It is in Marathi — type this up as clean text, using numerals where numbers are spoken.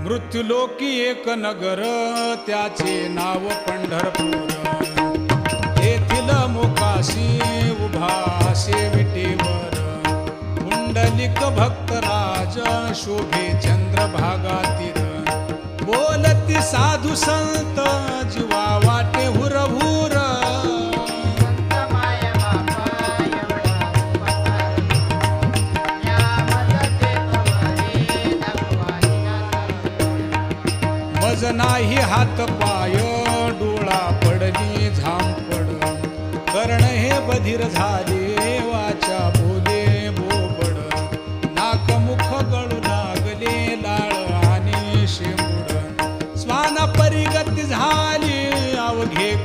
मृत्युलोकी एक नगर त्याचे नाव पंढरपूर. येथील मोकाशी उभा विटेवर पुंडलिक भक्तराज शोभे चंद्रभागातील. बोलती साधू संत जीवा वाटे हुरहुर. मज नाही हात पाय डोळा पडली झांपड. कर्ण हे बधीर झाले वाचा बोले बोबड. नाक मुख गळू लागले लाळ आणि शेंबूड. स्वाना परिगती झाली अवघे